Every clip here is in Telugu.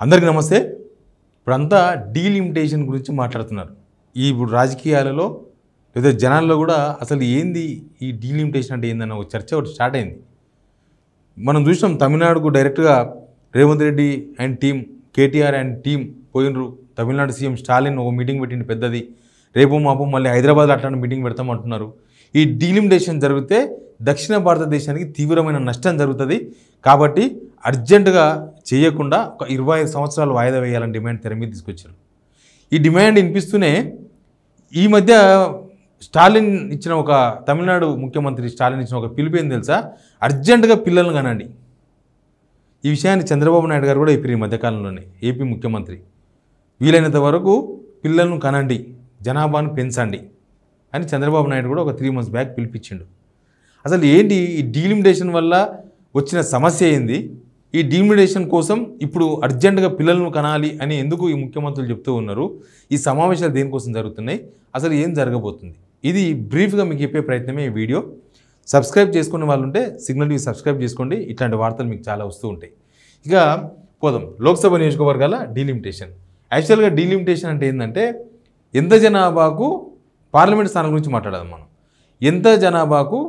అందరికీ నమస్తే. ఇప్పుడంతా డీలిమిటేషన్ గురించి మాట్లాడుతున్నారు. ఇప్పుడు రాజకీయాలలో లేదా జనాల్లో కూడా అసలు ఏంది ఈ డీలిమిటేషన్ అంటే ఏందన్న ఒక చర్చ ఒకటి స్టార్ట్ అయింది. మనం చూసినాం తమిళనాడుకు డైరెక్ట్గా Revanth Reddy and team, KTR and team పోయినరు. తమిళనాడు సీఎం స్టాలిన్ ఒక మీటింగ్ పెట్టింది పెద్దది. రేపు మాపు మళ్ళీ హైదరాబాద్లో అట్లాంటి మీటింగ్ పెడతామంటున్నారు. ఈ డీలిమిటేషన్ జరిగితే దక్షిణ భారతదేశానికి తీవ్రమైన నష్టం జరుగుతుంది. కాబట్టి అర్జెంటుగా చేయకుండా ఒక 25 సంవత్సరాలు వాయిదా వేయాలని డిమాండ్ తెర మీద తీసుకొచ్చారు. ఈ డిమాండ్ వినిపిస్తూనే ఈ మధ్య స్టాలిన్ ఇచ్చిన ఒక తమిళనాడు ముఖ్యమంత్రి స్టాలిన్ ఇచ్చిన ఒక పిలుపు ఏం తెలుసా? అర్జెంటుగా పిల్లలను కనండి. ఈ విషయాన్ని చంద్రబాబు నాయుడు గారు కూడా చెప్పారు ఈ మధ్యకాలంలోనే. ఏపీ ముఖ్యమంత్రి వీలైనంత వరకు పిల్లలను కనండి, జనాభాను పెంచండి అని చంద్రబాబు నాయుడు కూడా ఒక 3 months బ్యాక్ పిలిపించిండు. అసలు ఏంటి ఈ డీలిమిటేషన్ వల్ల వచ్చిన సమస్య ఏంది? ఈ డీలిమిటేషన్ కోసం ఇప్పుడు అర్జెంటుగా పిల్లలను కనాలి అని ఎందుకు ఈ ముఖ్యమంత్రులు చెప్తూ ఉన్నారు? ఈ సమావేశాలు దేనికోసం జరుగుతున్నాయి? అసలు ఏం జరగబోతుంది? ఇది బ్రీఫ్గా మీకు చెప్పే ప్రయత్నమే ఈ వీడియో. సబ్స్క్రైబ్ చేసుకునే వాళ్ళు ఉంటే సిగ్నల్ టీవీ సబ్స్క్రైబ్ చేసుకోండి. ఇట్లాంటి వార్తలు మీకు చాలా వస్తూ ఉంటాయి. ఇక పోదాం. లోక్సభ నియోజకవర్గాల డీలిమిటేషన్. యాక్చువల్గా డీలిమిటేషన్ అంటే ఏంటంటే ఎంత జనాభాకు పార్లమెంట్ స్థానం గురించి మాట్లాడదాం మనం. ఎంత జనాభాకు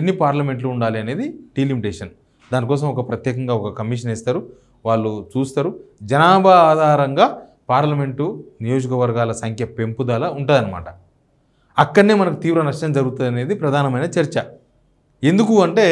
ఎన్ని పార్లమెంట్లు ఉండాలి అనేది డీలిమిటేషన్. దానికోసం ఒక ప్రత్యేకంగా ఒక కమిషన్ వేస్తారు, వాళ్ళు చూస్తారు. జనాభా ఆధారంగా పార్లమెంటు నియోజకవర్గాల సంఖ్య పెంపుదల ఉంటుందన్నమాట. అక్కడనే మనకు తీవ్ర నష్టం జరుగుతుంది అనేది ప్రధానమైన చర్చ. ఎందుకు అంటే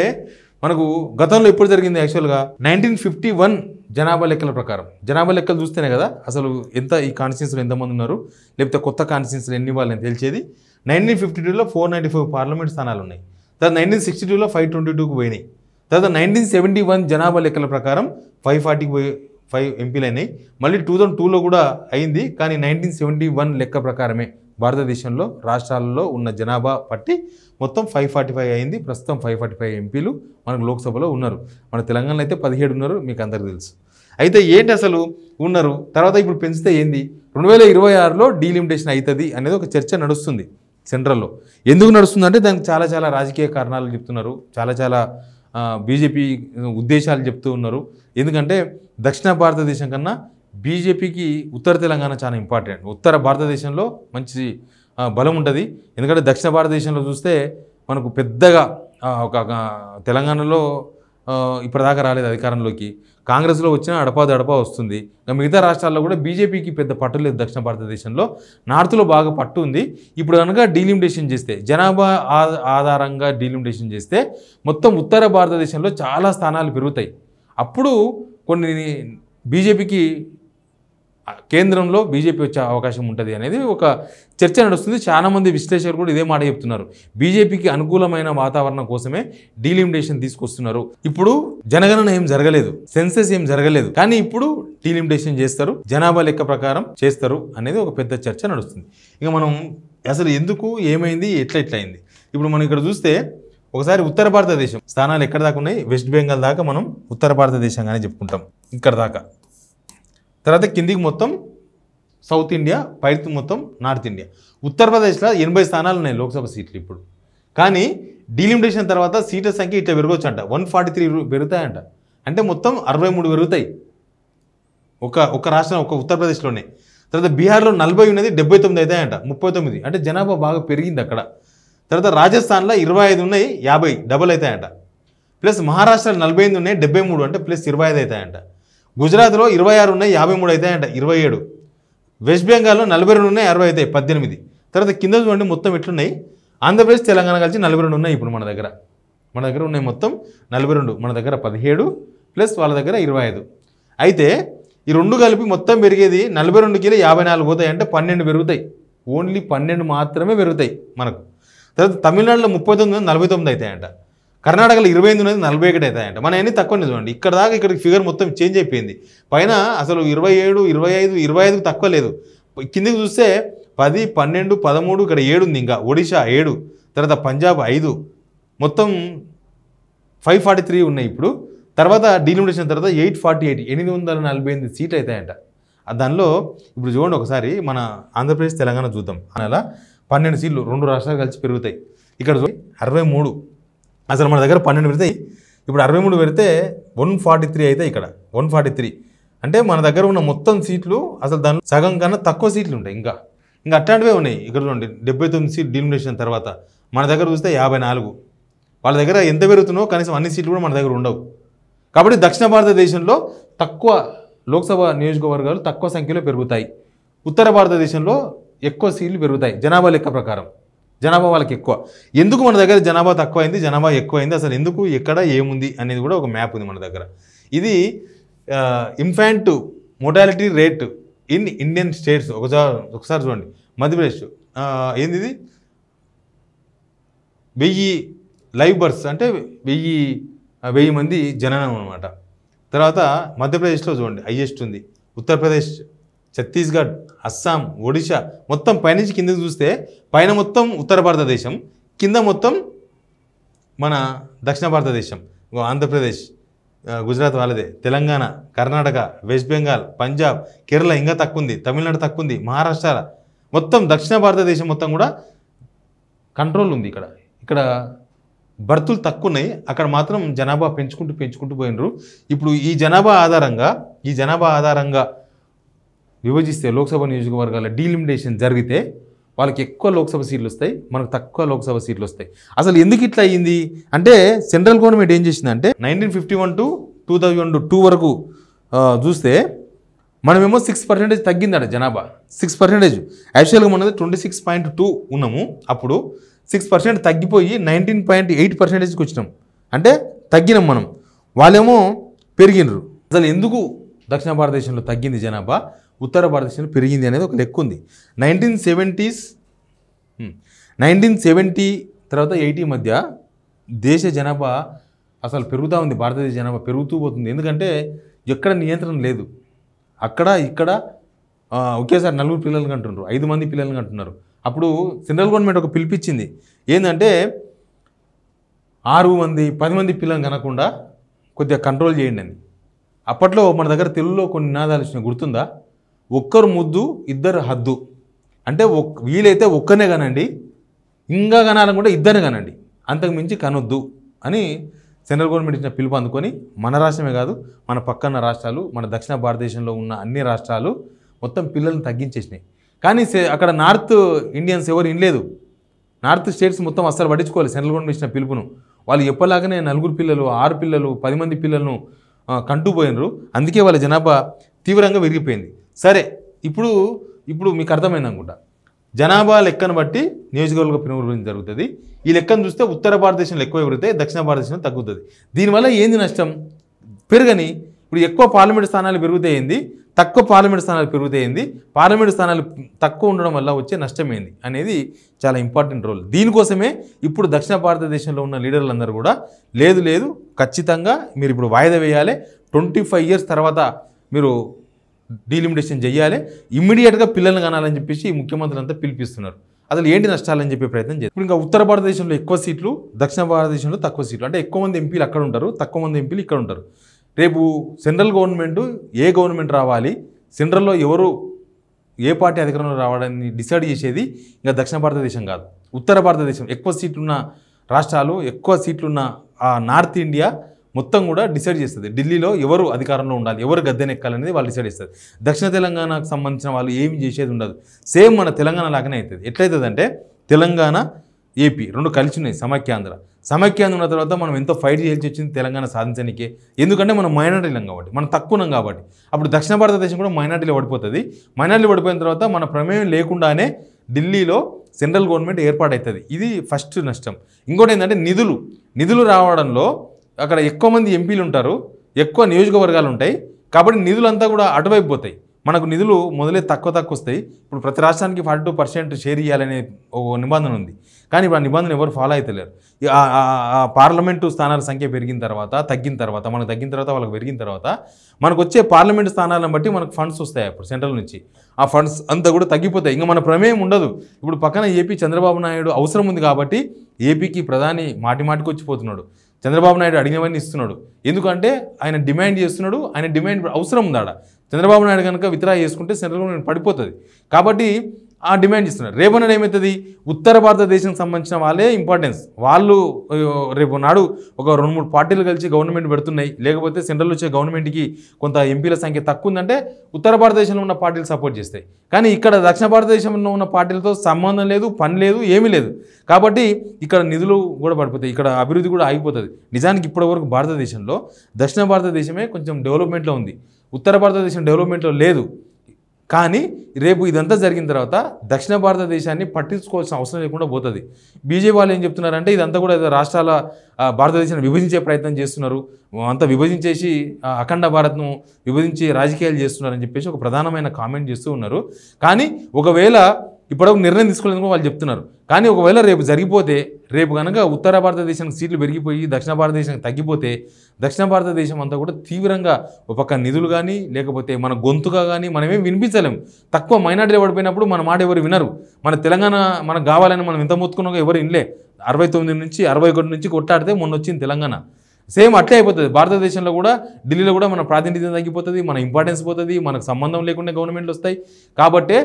మనకు గతంలో ఎప్పుడు జరిగింది? యాక్చువల్గా 1951 జనాభా లెక్కల ప్రకారం, జనాభా లెక్కలు చూస్తేనే కదా అసలు ఎంత ఈ కాన్స్టిట్యూన్సీలో ఎంతమంది ఉన్నారు, లేకపోతే కొత్త కాన్స్టిట్యూన్సీలో ఎన్ని వాళ్ళని తెలిసేది. 1952లో 495 పార్లమెంట్ స్థానాలు ఉన్నాయి. తర్వాత 1962లో 522కు పోయినాయి. తర్వాత 1971 జనాభా లెక్కల ప్రకారం 545 ఎంపీలు అయినాయి. మళ్ళీ 2002లో కూడా అయింది. కానీ 1971 లెక్క ప్రకారమే భారతదేశంలో రాష్ట్రాలలో ఉన్న జనాభా పట్టి మొత్తం 545 అయింది. ప్రస్తుతం 545 ఎంపీలు మనకు లోక్సభలో ఉన్నారు. మన తెలంగాణలో అయితే 17 ఉన్నారు, మీకు అందరికీ తెలుసు. అయితే ఏంటి అసలు ఉన్నారు? తర్వాత ఇప్పుడు పెంచితే ఏంది? 2026లో డీలిమిటేషన్ అవుతుంది అనేది ఒక చర్చ నడుస్తుంది సెంట్రల్లో. ఎందుకు నడుస్తుందంటే దానికి చాలా రాజకీయ కారణాలు చెప్తున్నారు, చాలా బీజేపీ ఉద్దేశాలు చెప్తూ ఉన్నారు. ఎందుకంటే దక్షిణ భారతదేశం కన్నా బీజేపీకి ఉత్తర తెలంగాణ చాలా ఇంపార్టెంట్. ఉత్తర భారతదేశంలో మంచి బలం ఉంటుంది. ఎందుకంటే దక్షిణ భారతదేశంలో చూస్తే మనకు పెద్దగా ఒక తెలంగాణలో ఇప్పటిదాకా రాలేదు అధికారంలోకి. కాంగ్రెస్లో వచ్చినా అడపా వస్తుంది. మిగతా రాష్ట్రాల్లో కూడా బీజేపీకి పెద్ద పట్టు లేదు. దక్షిణ భారతదేశంలో నార్త్లో బాగా పట్టు ఉంది. ఇప్పుడు కనుక డీలిమిటేషన్ చేస్తే, జనాభా ఆధారంగా డీలిమిటేషన్ చేస్తే మొత్తం ఉత్తర భారతదేశంలో చాలా స్థానాలు పెరుగుతాయి. అప్పుడు కొన్ని బీజేపీకి కేంద్రంలో బీజేపీ వచ్చే అవకాశం ఉంటుంది అనేది ఒక చర్చ నడుస్తుంది. చాలామంది విశ్లేషకులు కూడా ఇదే మాట చెప్తున్నారు. బీజేపీకి అనుకూలమైన వాతావరణం కోసమే డీలిమిటేషన్ తీసుకొస్తున్నారు. ఇప్పుడు జనగణన ఏం జరగలేదు, సెన్సెస్ ఏం జరగలేదు, కానీ ఇప్పుడు డీలిమిటేషన్ చేస్తారు, జనాభా లెక్క ప్రకారం చేస్తారు అనేది ఒక పెద్ద చర్చ నడుస్తుంది. ఇక మనం అసలు ఎందుకు, ఏమైంది, ఎట్లా అయింది? ఇప్పుడు మనం ఇక్కడ చూస్తే ఒకసారి ఉత్తర భారతదేశం స్థానాలు ఎక్కడ దాకా ఉన్నాయి? వెస్ట్ బెంగాల్ దాకా మనం ఉత్తర భారతదేశంగానే చెప్పుకుంటాం, ఇక్కడ దాకా. తర్వాత కిందికి మొత్తం సౌత్ ఇండియా, పైకి మొత్తం నార్త్ ఇండియా. ఉత్తరప్రదేశ్లో 80 స్థానాలు ఉన్నాయి లోక్సభ సీట్లు ఇప్పుడు. కానీ డీలిమిటేషన్ తర్వాత సీట్ల సంఖ్య ఇట్లా పెరగవచ్చు అంట, 143 పెరుగుతాయంట. అంటే మొత్తం 63 పెరుగుతాయి ఒక రాష్ట్రం, ఒక ఉత్తరప్రదేశ్లోనే. తర్వాత బీహార్లో 40 ఉన్నది, 79 అవుతాయంట, 39. అంటే జనాభా బాగా పెరిగింది అక్కడ. తర్వాత రాజస్థాన్లో 25 ఉన్నాయి, 50 డబుల్ అవుతాయంట. ప్లస్ మహారాష్ట్రలో 48 ఉన్నాయి, 73 అంటే ప్లస్ 25 అవుతాయంట. గుజరాత్లో 26 ఉన్నాయి, 53 అవుతాయంట, 27. వెస్ట్ బెంగాల్లో 42 ఉన్నాయి, 60 అవుతాయి, 18. తర్వాత కింద చూడండి మొత్తం ఎట్లున్నాయి. ఆంధ్రప్రదేశ్, తెలంగాణ కలిసి 42 ఉన్నాయి ఇప్పుడు మన దగ్గర ఉన్నాయి మొత్తం 42. మన దగ్గర 17 ప్లస్ వాళ్ళ దగ్గర 25. అయితే ఈ రెండు కలిపి మొత్తం పెరిగేది 42కి 54 పోతాయి, అంటే 12 పెరుగుతాయి. ఓన్లీ 12 మాత్రమే పెరుగుతాయి మనకు. తర్వాత తమిళనాడులో 39 49 అవుతాయంట. కర్ణాటకలో 28 ఉన్నది, 41 అవుతాయంట. మన అన్ని తక్కువనే చూడండి. ఇక్కడ దాకా ఇక్కడికి ఫిగర్ మొత్తం చేంజ్ అయిపోయింది. పైన అసలు 27, 25, 25 తక్కువ లేదు. కిందికి చూస్తే 10, 12, 13, ఇక్కడ 7 ఉంది. ఇంకా ఒడిషా 7, తర్వాత పంజాబ్ 5, మొత్తం 543 ఉన్నాయి ఇప్పుడు. తర్వాత డీలిమిటేషన్ తర్వాత 848, 848 సీట్లు అవుతాయంట. దానిలో ఇప్పుడు చూడండి ఒకసారి మన ఆంధ్రప్రదేశ్, తెలంగాణ చూద్దాం. అలా 12 సీట్లు 2 రాష్ట్రాలు కలిసి పెరుగుతాయి. ఇక్కడ 63. అసలు మన దగ్గర 12 పెడతాయి. ఇప్పుడు 63 పెడితే 143 అయితే ఇక్కడ 143 అంటే మన దగ్గర ఉన్న మొత్తం సీట్లు అసలు దాని సగం కన్నా తక్కువ సీట్లు ఉంటాయి. ఇంకా అట్లాంటివే ఉన్నాయి. ఇక్కడ చూడండి 79 సీట్ డిలిమినేషన్ తర్వాత మన దగ్గర చూస్తే 54. వాళ్ళ దగ్గర ఎంత పెరుగుతుందో కనీసం అన్ని సీట్లు కూడా మన దగ్గర ఉండవు. కాబట్టి దక్షిణ భారతదేశంలో తక్కువ లోక్సభ నియోజకవర్గాలు తక్కువ సంఖ్యలో పెరుగుతాయి. ఉత్తర భారతదేశంలో ఎక్కువ సీట్లు పెరుగుతాయి జనాభా లెక్క ప్రకారం. జనాభా వాళ్ళకి ఎక్కువ. ఎందుకు మన దగ్గర జనాభా తక్కువైంది, జనాభా ఎక్కువైంది, అసలు ఎందుకు, ఎక్కడ, ఏముంది అనేది కూడా ఒక మ్యాప్ ఉంది మన దగ్గర. ఇది infant mortality rate in Indian states. ఒకసారి చూడండి. మధ్యప్రదేశ్ ఏంది ఇది 1000 లైవ్ బర్త్స్ అంటే 1000 మంది జననం అనమాట. తర్వాత మధ్యప్రదేశ్లో చూడండి హైయెస్ట్ ఉంది. ఉత్తరప్రదేశ్, ఛత్తీస్గఢ్, అస్సాం, ఒడిశా మొత్తం పైనుంచి కిందకి చూస్తే పైన మొత్తం ఉత్తర భారతదేశం, కింద మొత్తం మన దక్షిణ భారతదేశం. ఆంధ్రప్రదేశ్, గుజరాత్ వాళ్ళదే, తెలంగాణ, కర్ణాటక, వెస్ట్ బెంగాల్, పంజాబ్, కేరళ ఇంకా తక్కువ ఉంది, తమిళనాడు తక్కువ ఉంది, మహారాష్ట్ర మొత్తం దక్షిణ భారతదేశం మొత్తం కూడా కంట్రోల్ ఉంది. ఇక్కడ బర్తులు తక్కువ ఉన్నాయి, అక్కడ మాత్రం జనాభా పెంచుకుంటూ పోయినరు. ఇప్పుడు ఈ జనాభా ఆధారంగా విభజిస్తే లోక్సభ నియోజకవర్గాల డీలిమిటేషన్ జరిగితే వాళ్ళకి ఎక్కువ లోక్సభ సీట్లు వస్తాయి, మనకు తక్కువ లోక్సభ సీట్లు వస్తాయి. అసలు ఎందుకు ఇట్లా అయ్యింది అంటే సెంట్రల్ గవర్నమెంట్ ఏం చేసిందంటే 1951 to 2002 వరకు చూస్తే మనమేమో 6% తగ్గిందట జనాభా. 6% యాక్చువల్గా మనది 26.2 ఉన్నాము. అప్పుడు 6% తగ్గిపోయి 19.8%కి వచ్చినాం. అంటే తగ్గినాం మనం, వాళ్ళేమో పెరిగినరు. అసలు ఎందుకు దక్షిణ భారతదేశంలో తగ్గింది జనాభా, ఉత్తర భారతదేశంలో పెరిగింది అనేది ఒక లెక్క ఉంది. 1970 తర్వాత 80 మధ్య దేశ జనాభా అసలు పెరుగుతూ ఉంది. భారతదేశ జనాభా పెరుగుతూ పోతుంది. ఎందుకంటే ఎక్కడ నియంత్రణ లేదు. అక్కడ ఇక్కడ ఒకేసారి 4 పిల్లలు కంటున్నారు, 5 మంది పిల్లలు కంటున్నారు. అప్పుడు సెంట్రల్ గవర్నమెంట్ ఒక పిలిపించింది ఏంటంటే 6 మంది 10 మంది పిల్లలు కనకుండా కొద్దిగా కంట్రోల్ చేయండి అని. అప్పట్లో మన దగ్గర తెలుగులో కొన్ని నినాదాలు వచ్చినాయి, గుర్తుందా? ఒక్కరు ముద్దు, ఇద్దరు హద్దు. అంటే వీలైతే ఒక్కనే కనండి, ఇంకా కనాలనుకుంటే ఇద్దరిని కనండి, అంతకు మించి కనొద్దు అని సెంట్రల్ గవర్నమెంట్ ఇచ్చిన పిలుపు అందుకొని మన రాష్ట్రమే కాదు, మన పక్కన రాష్ట్రాలు, మన దక్షిణ భారతదేశంలో ఉన్న అన్ని రాష్ట్రాలు మొత్తం పిల్లల్ని తగ్గించేసినాయి. కానీ అక్కడ నార్త్ ఇండియన్స్ ఎవరు వినలేదు. నార్త్ స్టేట్స్ మొత్తం అస్సలు పట్టించుకోవాలి సెంట్రల్ గవర్నమెంట్ ఇచ్చిన పిలుపును. వాళ్ళు ఎప్పలాగానే 4 పిల్లలు, 6 పిల్లలు, 10 మంది పిల్లలను కంటూ పోయినరు. అందుకే వాళ్ళ జనాభా తీవ్రంగా పెరిగిపోయింది. సరే, ఇప్పుడు మీకు అర్థమైంది అనుకుంటా. జనాభా లెక్కను బట్టి నియోజకవర్గ పునర్విభజన జరుగుతుంది. ఈ లెక్కను చూస్తే ఉత్తర భారతదేశంలో ఎక్కువ పెరుగుతాయి, దక్షిణ భారతదేశంలో తగ్గుతుంది. దీనివల్ల ఏంది నష్టం? పెరగని ఇప్పుడు ఎక్కువ పార్లమెంట్ స్థానాలు పెరుగుతాయింది, తక్కువ పార్లమెంట్ స్థానాలు పెరుగుతాయింది. పార్లమెంట్ స్థానాలు తక్కువ ఉండడం వల్ల వచ్చే నష్టమైంది అనేది చాలా ఇంపార్టెంట్ రోల్. దీనికోసమే ఇప్పుడు దక్షిణ భారతదేశంలో ఉన్న లీడర్లందరూ కూడా లేదు ఖచ్చితంగా మీరు ఇప్పుడు వాయిదా వేయాలి, 25 years తర్వాత మీరు డీలిమిటేషన్ చేయాలి, ఇమ్మీడియట్గా పిల్లల్ని కనాలని చెప్పేసి ఈ ముఖ్యమంత్రులు అంతా పిలిపిస్తున్నారు. అసలు ఏంటి నష్టాలని చెప్పే ప్రయత్నం చేస్తారు. ఇప్పుడు ఇంకా ఉత్తర భారతదేశంలో ఎక్కువ సీట్లు, దక్షిణ భారతదేశంలో తక్కువ సీట్లు. అంటే ఎక్కువ మంది ఎంపీలు అక్కడ ఉంటారు, తక్కువ మంది ఎంపీలు ఇక్కడ ఉంటారు. రేపు సెంట్రల్ గవర్నమెంట్ ఏ గవర్నమెంట్ రావాలి, సెంట్రల్లో ఎవరు ఏ పార్టీ అధికారంలో రావడాన్ని డిసైడ్ చేసేది ఇంకా దక్షిణ భారతదేశం కాదు, ఉత్తర భారతదేశం. ఎక్కువ సీట్లున్న రాష్ట్రాలు, ఎక్కువ సీట్లున్న నార్త్ ఇండియా మొత్తం కూడా డిసైడ్ చేస్తుంది. ఢిల్లీలో ఎవరు అధికారంలో ఉండాలి, ఎవరు గద్దెనెక్కాలనేది వాళ్ళు డిసైడ్ చేస్తారు. దక్షిణ తెలంగాణకు సంబంధించిన వాళ్ళు ఏమి చేసేది ఉండదు. సేమ్ మన తెలంగాణ లాగానే అవుతుంది. ఎట్లయితుందంటే తెలంగాణ, ఏపీ రెండు కలిసి ఉన్నాయి, సమైక్యాంధ్ర ఉన్న తర్వాత మనం ఎంతో ఫైట్ చేయాల్సి వచ్చింది తెలంగాణ సాధించడానికే. ఎందుకంటే మనం మైనారిటీలం కాబట్టి, మనం తక్కువ ఉన్నాం కాబట్టి. అప్పుడు దక్షిణ భారతదేశం కూడా మైనారిటీలో పడిపోతుంది. మైనారిటీలో పడిపోయిన తర్వాత మన ప్రమేయం లేకుండానే ఢిల్లీలో సెంట్రల్ గవర్నమెంట్ ఏర్పాటవుతుంది. ఇది ఫస్ట్ నష్టం. ఇంకోటి ఏంటంటే నిధులు రావడంలో అక్కడ ఎక్కువ మంది ఎంపీలు ఉంటారు, ఎక్కువ నియోజకవర్గాలు ఉంటాయి. కాబట్టి నిధులంతా కూడా అటువైపు పోతాయి. మనకు నిధులు మొదలే తక్కువ వస్తాయి. ఇప్పుడు ప్రతి రాష్ట్రానికి 42% షేర్ ఇవ్వాలనే ఒక నిబంధన ఉంది. కానీ ఇప్పుడు ఆ నిబంధన ఎవరు ఫాలో అవుతలేరు. పార్లమెంటు స్థానాల సంఖ్య తగ్గిన తర్వాత మనకు తగ్గిన తర్వాత వాళ్ళకి పెరిగిన తర్వాత మనకు వచ్చే పార్లమెంటు స్థానాలను బట్టి మనకు ఫండ్స్ వస్తాయి. అప్పుడు సెంట్రల్ నుంచి ఆ ఫండ్స్ అంతా కూడా తగ్గిపోతాయి. ఇంకా మన ప్రమేయం ఉండదు. ఇప్పుడు పక్కన ఏపీ చంద్రబాబు నాయుడు అవసరం ఉంది కాబట్టి ఏపీకి ప్రధాని మాటికి వచ్చిపోతున్నాడు. చంద్రబాబు నాయుడు అడిగినవన్నీ ఇస్తున్నాడు. ఎందుకంటే ఆయన డిమాండ్ చేస్తున్నాడు. ఆయన డిమాండ్ అవసరం ఉందాడ. చంద్రబాబు నాయుడు కనుక విత్డ్రా చేసుకుంటే సెంట్రల్ గవర్నమెంట్ పడిపోతుంది. కాబట్టి డిమాండ్ చేస్తున్నారు. రేపన్నాడు ఏమవుతుంది, ఉత్తర భారతదేశం సంబంధించిన వాళ్ళే ఇంపార్టెన్స్. వాళ్ళు రేపు నాడు ఒక 2-3 పార్టీలు కలిసి గవర్నమెంట్ పెడుతున్నాయి, లేకపోతే సెంట్రల్ వచ్చే గవర్నమెంట్కి కొంత ఎంపీల సంఖ్య తక్కువ ఉందంటే ఉత్తర భారతదేశంలో ఉన్న పార్టీలు సపోర్ట్ చేస్తాయి. కానీ ఇక్కడ దక్షిణ భారతదేశంలో ఉన్న పార్టీలతో సంబంధం లేదు, పని లేదు, ఏమీ లేదు. కాబట్టి ఇక్కడ నిధులు కూడా పడిపోతాయి, ఇక్కడ అభివృద్ధి కూడా ఆగిపోతుంది. నిజానికి ఇప్పటివరకు భారతదేశంలో దక్షిణ భారతదేశమే కొంచెం డెవలప్మెంట్లో ఉంది, ఉత్తర భారతదేశం డెవలప్మెంట్లో లేదు. కానీ రేపు ఇదంతా జరిగిన తర్వాత దక్షిణ భారతదేశాన్ని పట్టించుకోవాల్సిన అవసరం లేకుండా పోతుంది. బీజేపీ వాళ్ళు ఏం చెప్తున్నారంటే ఇదంతా కూడా రాష్ట్రాల భారతదేశాన్ని విభజించే ప్రయత్నం చేస్తున్నారు, అంతా విభజించేసి అఖండ భారత్ను విభజించి రాజకీయాలు చేస్తున్నారని చెప్పేసి ఒక ప్రధానమైన కామెంట్ చేస్తూ ఉన్నారు. కానీ ఒకవేళ ఇప్పుడు నిర్ణయం తీసుకోలేదని వాళ్ళు చెప్తున్నారు. కానీ ఒకవేళ రేపు జరిగిపోతే, రేపు కనుక ఉత్తర భారతదేశానికి సీట్లు పెరిగిపోయి దక్షిణ భారతదేశానికి తగ్గిపోతే దక్షిణ భారతదేశం అంతా కూడా తీవ్రంగా ఒక పక్క నిధులు కానీ లేకపోతే మన గొంతుగా కానీ మనమేం వినిపించలేము. తక్కువ మైనార్టీలు పడిపోయినప్పుడు మన మాట ఎవరు వినరు. మన తెలంగాణ మనకు కావాలని మనం ఎంత మొత్తుకున్నా ఎవరు వినలే. 69 నుంచి 61 నుంచి కొట్టాడితే మొన్న వచ్చింది తెలంగాణ. సేమ్ అట్లే అయిపోతుంది భారతదేశంలో కూడా. ఢిల్లీలో కూడా మన ప్రాతినిధ్యం తగ్గిపోతుంది, మన ఇంపార్టెన్స్ పోతుంది, మనకు సంబంధం లేకుండా గవర్నమెంట్లు వస్తాయి. కాబట్టే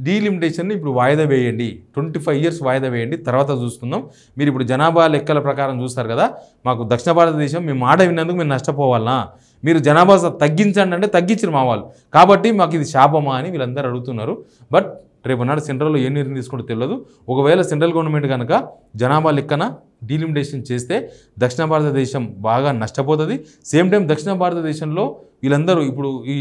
డీలిమిటేషన్ని ఇప్పుడు వాయిదా వేయండి, 25 years వాయిదా వేయండి, తర్వాత చూసుకుందాం. మీరు ఇప్పుడు జనాభా లెక్కల ప్రకారం చూస్తారు కదా, మాకు దక్షిణ భారతదేశం మేము మాట విన్నందుకు మేము నష్టపోవాలనా, మీరు జనాభా తగ్గించండి అంటే తగ్గించరు మా వాళ్ళు. కాబట్టి మాకు ఇది శాపమా అని వీళ్ళందరూ అడుగుతున్నారు. బట్ రేపు నాడు సెంట్రల్లో ఏ నిర్ణయం తీసుకుంటూ తెలియదు. ఒకవేళ సెంట్రల్ గవర్నమెంట్ కనుక జనాభా లెక్కన డీలిమిటేషన్ చేస్తే దక్షిణ భారతదేశం బాగా నష్టపోతుంది. సేమ్ టైం దక్షిణ భారతదేశంలో వీళ్ళందరూ ఇప్పుడు ఈ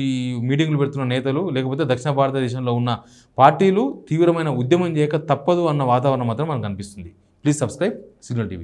మీటింగ్లు పెడుతున్న నేతలు లేకపోతే దక్షిణ భారతదేశంలో ఉన్న పార్టీలు తీవ్రమైన ఉద్యమం చేయక తప్పదు అన్న వాతావరణం మాత్రం మనకు కనిపిస్తుంది. Please subscribe signal TV.